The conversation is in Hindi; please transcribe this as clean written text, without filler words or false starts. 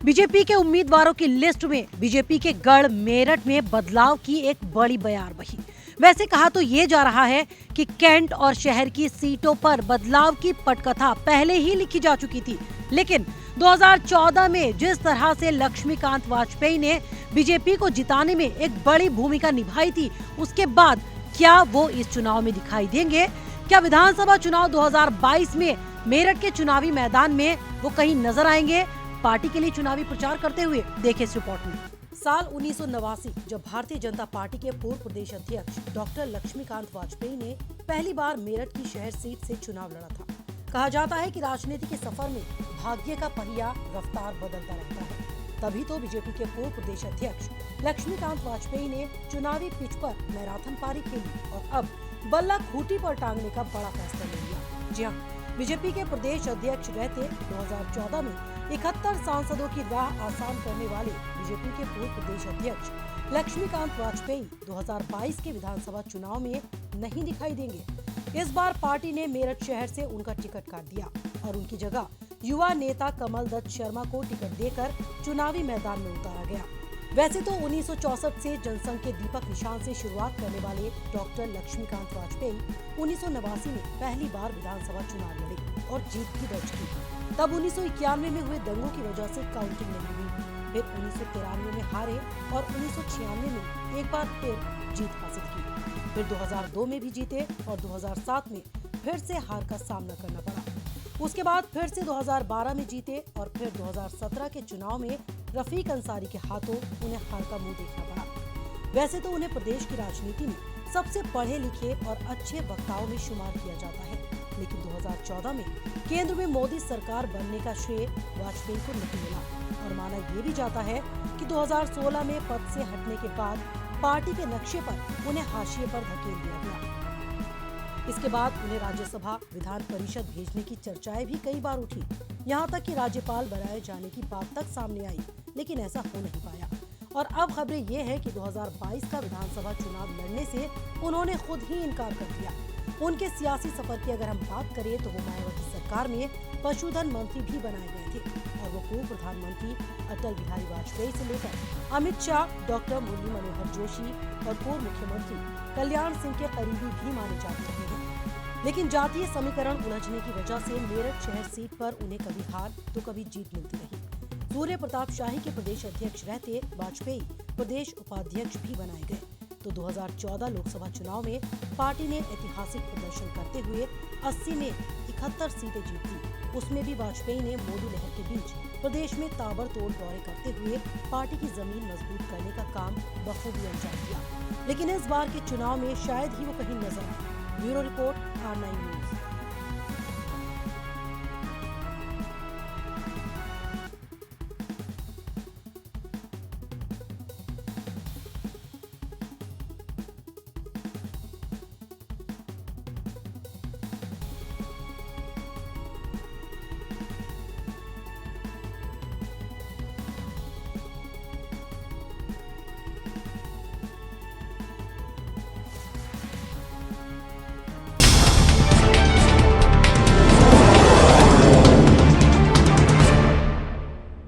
बीजेपी के उम्मीदवारों की लिस्ट में बीजेपी के गढ़ मेरठ में बदलाव की एक बड़ी बयार बही। वैसे कहा तो ये जा रहा है कि कैंट और शहर की सीटों पर बदलाव की पटकथा पहले ही लिखी जा चुकी थी, लेकिन 2014 में जिस तरह से लक्ष्मीकांत वाजपेयी ने बीजेपी को जिताने में एक बड़ी भूमिका निभाई थी, उसके बाद क्या वो इस चुनाव में दिखाई देंगे? क्या विधानसभा चुनाव 2022 में मेरठ के चुनावी मैदान में वो कहीं नजर आएंगे? पार्टी के लिए चुनावी प्रचार करते हुए देखे इस रिपोर्ट में। साल 1989 जब भारतीय जनता पार्टी के पूर्व प्रदेश अध्यक्ष डॉक्टर लक्ष्मीकांत वाजपेयी ने पहली बार मेरठ की शहर सीट से चुनाव लड़ा था। कहा जाता है कि राजनीति के सफर में भाग्य का पहिया रफ्तार बदलता रहता है। तभी तो बीजेपी के पूर्व प्रदेश अध्यक्ष लक्ष्मीकांत वाजपेयी ने चुनावी पिच पर मैराथन पारी खेली और अब बल्ला खूंटी पर टांगने का बड़ा फैसला ले लिया। जी हाँ, बीजेपी के प्रदेश अध्यक्ष रहते 2014 में 71 सांसदों की राह आसान करने वाले बीजेपी के पूर्व प्रदेश अध्यक्ष लक्ष्मीकांत वाजपेयी 2022 के विधानसभा चुनाव में नहीं दिखाई देंगे। इस बार पार्टी ने मेरठ शहर से उनका टिकट काट दिया और उनकी जगह युवा नेता कमल दत्त शर्मा को टिकट देकर चुनावी मैदान में उतारा गया। वैसे तो 1964 से जनसंघ के दीपक निशान से शुरुआत करने वाले डॉक्टर लक्ष्मीकांत वाजपेयी 1989 में पहली बार विधानसभा चुनाव लड़े और जीत भी दर्ज की। तब 1991 में हुए दंगों की वजह से काउंटिंग नहीं हुई। फिर 1993 में हारे और 1996 में एक बार फिर जीत हासिल की। फिर 2002 में भी जीते और 2007 में फिर से हार का सामना करना पड़ा। उसके बाद फिर से 2012 में जीते और फिर 2017 के चुनाव में रफीक अंसारी के हाथों उन्हें हार का मुंह देखना पड़ा। वैसे तो उन्हें प्रदेश की राजनीति में सबसे पढ़े लिखे और अच्छे वक्ताओं में शुमार किया जाता है, लेकिन 2014 में केंद्र में मोदी सरकार बनने का श्रेय वाजपेयी को नहीं मिला और माना ये भी जाता है कि 2016 में पद से हटने के बाद पार्टी के नक्शे पर उन्हें हाशिए पर धकेल दिया गया। इसके बाद उन्हें राज्यसभा विधान परिषद भेजने की चर्चाएं भी कई बार उठी, यहाँ तक कि राज्यपाल बनाए जाने की बात तक सामने आई, लेकिन ऐसा हो नहीं पाया। और अब खबरें ये है कि 2022 का विधानसभा चुनाव लड़ने से उन्होंने खुद ही इनकार कर दिया। उनके सियासी सफर की अगर हम बात करें तो वो मायावती सरकार में पशुधन मंत्री भी बनाए गए थे और वो पूर्व प्रधानमंत्री अटल बिहारी वाजपेयी से लेकर अमित शाह, डॉक्टर मुरली मनोहर जोशी और पूर्व मुख्यमंत्री कल्याण सिंह के करीबी भी माने जाते रहे हैं। लेकिन जातीय समीकरण उलझने की वजह से मेरठ शहर सीट पर उन्हें कभी हार तो कभी जीत मिलती रही। सूर्य प्रताप शाही के प्रदेश अध्यक्ष रहते वाजपेयी प्रदेश उपाध्यक्ष भी बनाए गए। तो 2014 लोकसभा चुनाव में पार्टी ने ऐतिहासिक प्रदर्शन करते हुए 80 में 71 सीटें जीती। उसमें भी वाजपेयी ने मोदी लहर के बीच प्रदेश में ताबड़तोड़ दौरे करते हुए पार्टी की जमीन मजबूत करने का काम बखूबी अंजाम दिया। लेकिन इस बार के चुनाव में शायद ही वो कहीं नजर आए। Bureau report R9 news.